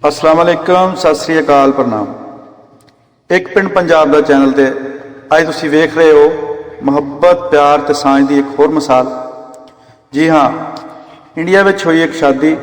अस्सलाम वालेकुम, सत श्री अकाल, प्रणाम। एक पिंड पंजाब का चैनल ते अज तुसीं वेख रहे हो मुहब्बत प्यार ते सांझ की एक होर मिसाल। जी हाँ, इंडिया में हुई एक शादी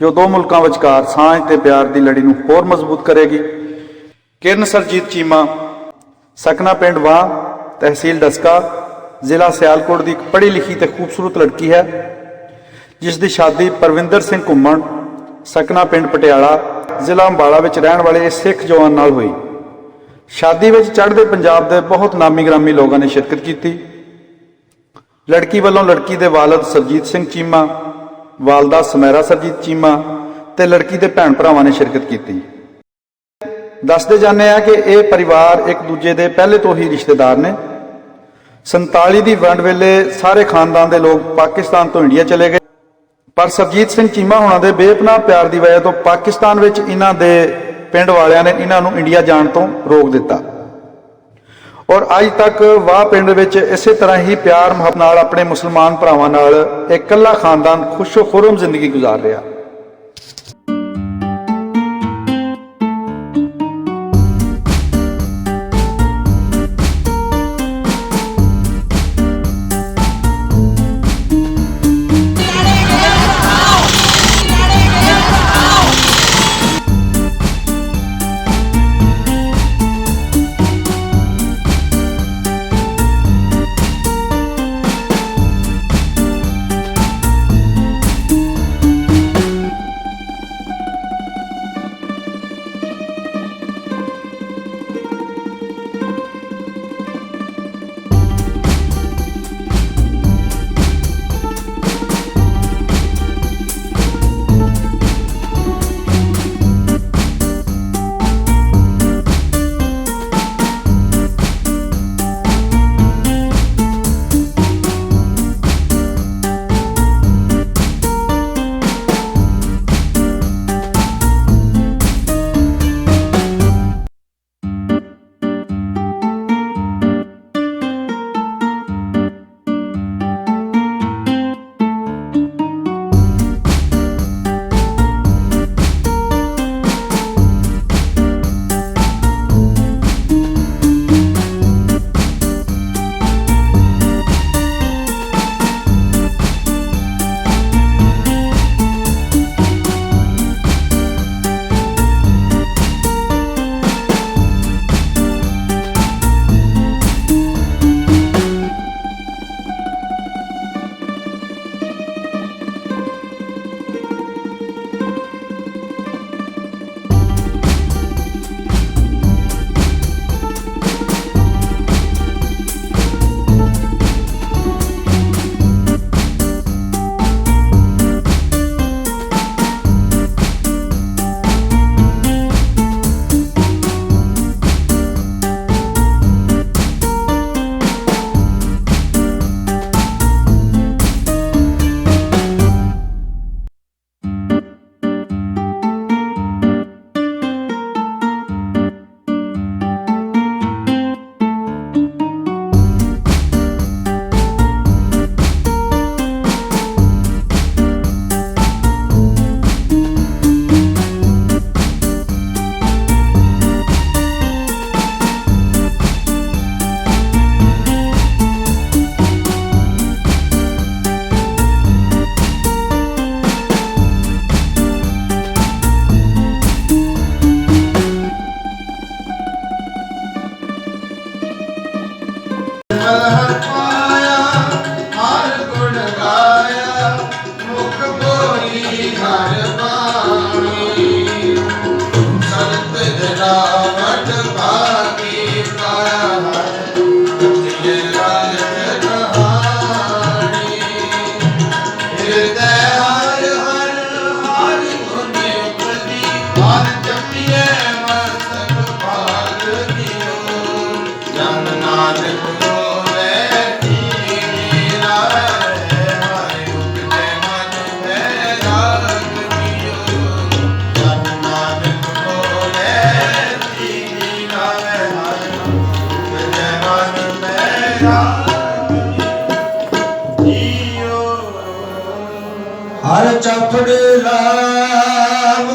जो दो मुल्कों विचकार सांझ ते प्यार की लड़ी नूं होर मजबूत करेगी। किरण सरजीत चीमा सकना पिंड वाह, तहसील डस्का, जिला सियालकोट की एक पढ़ी लिखी ते खूबसूरत लड़की है जिसकी शादी परविंदर सिंह घुम्मण सकना पिंड पटियाला, जिला अंबाला में रहने वाले इस सिख जवान नाल हुई। शादी में चढ़ते पंजाब के बहुत नामी ग्रामी लोगों ने शिरकत की। लड़की वालों लड़की के वालद सरजीत सिंह चीमा, वालदा समैरा सरजीत चीमा ते लड़की के भैन भरावां ने शिरकत की। दसते जाने कि यह परिवार एक दूजे के पहले तो ही रिश्तेदार ने। 47 की वंड वेले सारे खानदान के लोग पाकिस्तान तो इंडिया चले गए, पर सरजीत सिंह चीमा होना दे बेपनाह प्यार की वजह तो पाकिस्तान विच इन्हां दे पिंड वालियां ने इन्हां नूं इंडिया जाण तो रोक दिता और अज तक वाह पिंड विच इसे तरह ही प्यार मुहब्बत नाल अपने मुसलमान भरावां नाल एक कल्ला खानदान खुशो खुरम जिंदगी गुजार रहा। हर चपड़ लाभ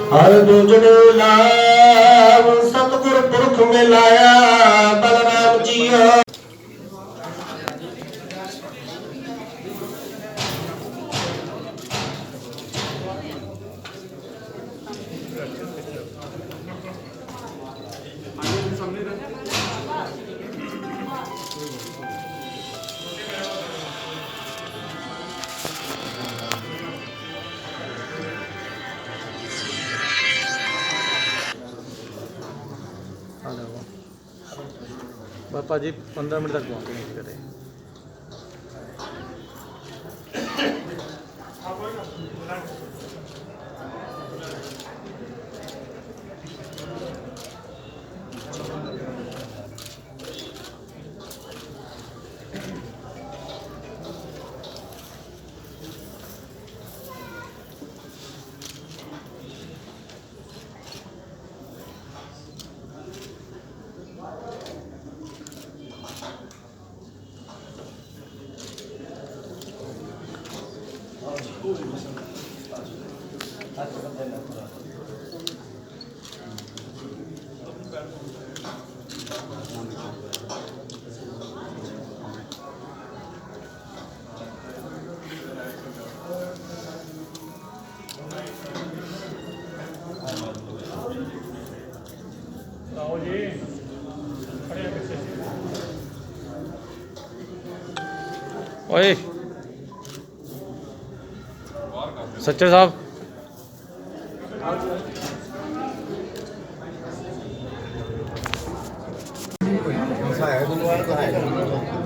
ਹਰ ਦੁਜਨੋ ਨਾਮ ਸਤਿਗੁਰ ਪੁਰਖ ਮਿਲਾਇਆ ਬਲਰਾਮ ਜੀਓ। पापा जी 15 मिनट तक पहुँचेंगे करें। ओए सच्चर साहब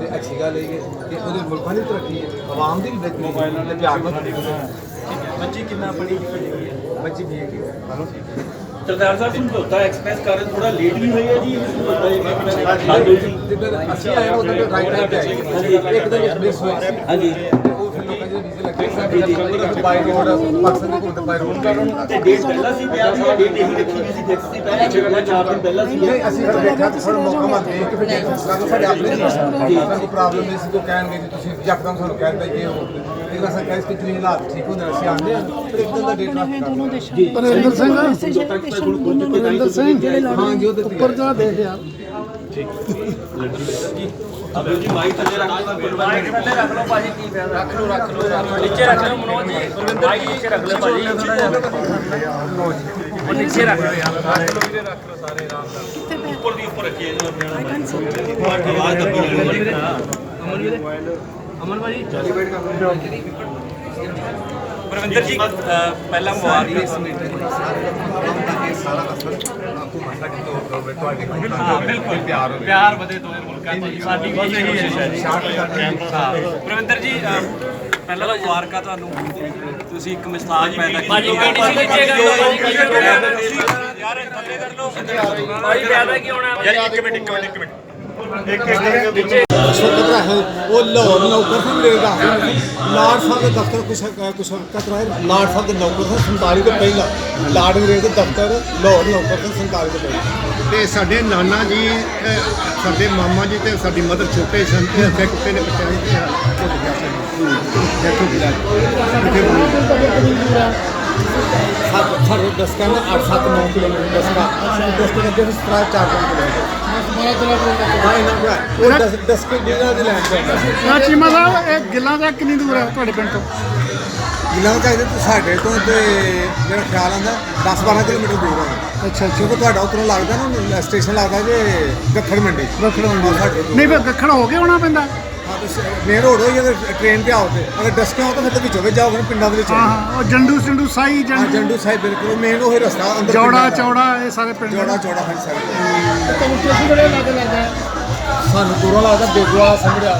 अच्छी गल है कि मुल्कों की तरक्की है आवाम की भी मोबाइल बच्ची कितना पढ़ी बच्ची भी सरदार साहब समझौता एक्सप्रेस कारण थोड़ा लेट भी हुई है जी ਅਸੀਂ ਆਏ ਉਦੋਂ ਤੇ ਰਾਈਟ ਰਾਈਟ ਆਏ ਇੱਕ ਦਿਨ ਮਿਸ ਹੋਇਆ ਹਾਂਜੀ ਉਹ ਫਿਰ ਲੋਕਾਂ ਦੇ ਵੀਜ਼ੇ ਲੱਗੇ ਸਾਡੇ ਬਾਈ ਰੋਡ ਪਾਕਿਸਤਾਨ ਦੇ ਕੋਲ ਤੇ ਬਾਈ ਰੋਡ ਕਰਨ ਤੇ ਡੇਟ ਪਹਿਲਾਂ ਸੀ ਪਿਆ ਸੀ ਡੇਟ ਇਹੀ ਰੱਖੀ ਹੋਈ ਸੀ ਫਿਕਸ ਸੀ ਪਹਿਲਾਂ 4 ਦਿਨ ਪਹਿਲਾਂ ਸੀ ਨਹੀਂ ਅਸੀਂ ਫਿਰ ਦੇਖਿਆ ਕਿ ਥੋੜਾ ਮੌਕਾ ਮਤ ਦੇ ਕਿ ਫਿਰ ਸਾਡੇ ਆਪਣੇ ਜੀ ਸਾਨੂੰ ਪ੍ਰੋਬਲਮ ਨਹੀਂ ਸੀ ਕੋਈ ਕਹਿਣਗੇ ਜੀ ਤੁਸੀਂ ਯਕਦਮ ਤੁਹਾਨੂੰ ਕਹਿ ਦਿੱਤਾ ਕਿ ਉਹ ਇਹ ਅਸਾਂ ਕਹਿ ਕਿ ਤੁਸੀਂ ਹਾਲਾਤ ਠੀਕ ਹੁੰਦੇ ਅਸੀਂ ਆਉਂਦੇ ਹਾਂ ਪਰ ਇੱਕ ਦਿਨ ਦਾ ਡੇਟ ਰੱਖ ਜੀ ਪਰਿੰਦਰ ਸਿੰਘ ਹਾਂ ਜੀ ਉਹਦੇ ਉੱਪਰ ਜਾ ਦੇਖ ਯਾਰ ਅਬੇ ਜੀ ਮਾਈਕ ਥੱਲੇ ਰੱਖ ਲਓ ਮਾਈਕ ਥੱਲੇ ਰੱਖ ਲਓ ਭਾਜੀ ਕੀ ਫਾਇਦਾ ਰੱਖ ਲਓ ਨੀਚੇ ਰੱਖ ਲਓ ਮਨੋਜ ਜੀ ਗੁਰਵਿੰਦਰ ਜੀ ਨੀਚੇ ਰੱਖ ਲਓ ਭਾਜੀ ਉਹ ਨੀਚੇ ਰੱਖ ਲਓ ਯਾਰ ਰੱਖ ਲਓ ਸਾਰੇ ਆਰਾਮ ਨਾਲ ਉੱਪਰ ਦੀ ਉੱਪਰ ਰੱਖੀਏ ਇਹਨੂੰ ਆਪਣਾ ਆਵਾਜ਼ ਦੱਬੀ ਅਮਨ ਵੀਰੇ ਅਮਨ ਭਾਜੀ ਗੁਰਵਿੰਦਰ ਜੀ ਪਹਿਲਾਂ ਮੁਬਾਰਕ ਸਾਰਾ ਅਸਰ ਘੁੰਮਣ ਦਾ ਕਿਤੋਂ ਹੋਵੇ ਤੁਹਾਡੇ ਕੋਲ ਹਾਂ ਬਿਲਕੁਲ ਪਿਆਰ ਵਧੇ ਦੋਵੇਂ ਮੁਲਕਾਂ ਦੀ ਸਾਡੀ ਵੀ ਇਹੀ ਹੈ ਗੁਰਵਿੰਦਰ ਜੀ ਪਹਿਲਾਂ ਤਾਂ ਮੁਬਾਰਕਾਂ ਤੁਹਾਨੂੰ ਤੁਸੀਂ ਇੱਕ ਮਿਸਾਲ ਪੈਦਾ ਕੀਤੀ ਭਾਜੀ ਨੀਚੇ ਕਰ ਲਓ ਯਾਰ ਥੱਲੇ ਕਰ ਲਓ ਭਾਈ ਪਿਆਦਾ ਕੀ ਹੋਣਾ ਯਾਰ ਇੱਕ ਮਿੰਟ स्वतंत्र है वो लाहौर नौकर थे मेरे लाड साहब के दफ्तर कुछ कतराए लाड साहब के नौकर थे 47 तो पहला लाड अंग्रेज के दफ्तर लाहौर नौकर थे 47 तो पहला ਤੇ ਸਾਡੇ ਨਾਨਾ ਜੀ ਸਾਡੇ ਮਾਮਾ ਜੀ ਤੇ ਸਾਡੀ ਮਦਰ ਛੋਟੇ ਸਨ ਤੇ ਅੱਗੇ ਕੁੱਤੇ ਨੇ ਬੱਚੇ ਨੇ ਭੁੱਲ ਗਿਆ ਸੀ ਦੇਖੋ ਬਿਲਾ साढ़े 10 का 8-7 9 किलोमीटर 10 का 10 के अगे 4-5 किलोमीटर वो 10 के जिला ਦੇ ਲੈਣ ਤੋਂ ਚੀਮਾ ਸਾਹਿਬ ਇਹ ਗਿੱਲਾਂ ਦਾ ਕਿੰਨੀ ਦੂਰ ਹੈ ਤੁਹਾਡੇ ਪਿੰਡ ਤੋਂ ਜਿਲਾ ਚਾਹੀਦੇ ਤੇ ਸਾਡੇ ਤੋਂ ਤੇ ਮੇਰਾ ਖਿਆਲ ਆਂਦਾ 10-12 ਕਿਲੋਮੀਟਰ ਦੂਰ ਹੈ ਅੱਛਾ ਕਿਉਂਕਿ ਤੁਹਾਡਾ ਉਤਰੋਂ ਲੱਗਦਾ ਨਾ ਸਟੇਸ਼ਨ ਲੱਗਦਾ ਜੇ ਗੱਖੜ ਮੰਡੀ ਨਹੀਂ ਫਿਰ ਦੱਖਣ ਹੋ ਕੇ ਆਉਣਾ ਪੈਂਦਾ ਮੇਨ ਰੋਡ ਹੋਈ ਅਗਰ ਟ੍ਰੇਨ ਤੇ ਆਓ ਤੇ ਅਗਰ ਡਸਕੇ ਆਓ ਤਾਂ ਫਿਰ ਵਿੱਚੋਂ ਵੀ ਜਾਓਗੇ ਪਿੰਡਾਂ ਦੇ ਵਿੱਚ ਹਾਂ ਉਹ ਜੰਡੂ ਸਾਈ ਜੰਡੂ ਸਾਹਿਬ ਬਿਲਕੁਲ ਮੇਨ ਉਹ ਰਸਤਾ ਅੰਦਰ ਜੌੜਾ ਚੌੜਾ ਇਹ ਸਾਰੇ ਪਿੰਡ ਚੌੜਾ ਹੈ ਸਾਰੇ ਤੁਹਾਨੂੰ ਕਿਸ ਵੇਲੇ ਲੱਗਦਾ ਸਾਨੂੰ ਦੂਰੋਂ ਲੱਗਦਾ ਬੇਗਵਾ ਸੰਗੜਿਆ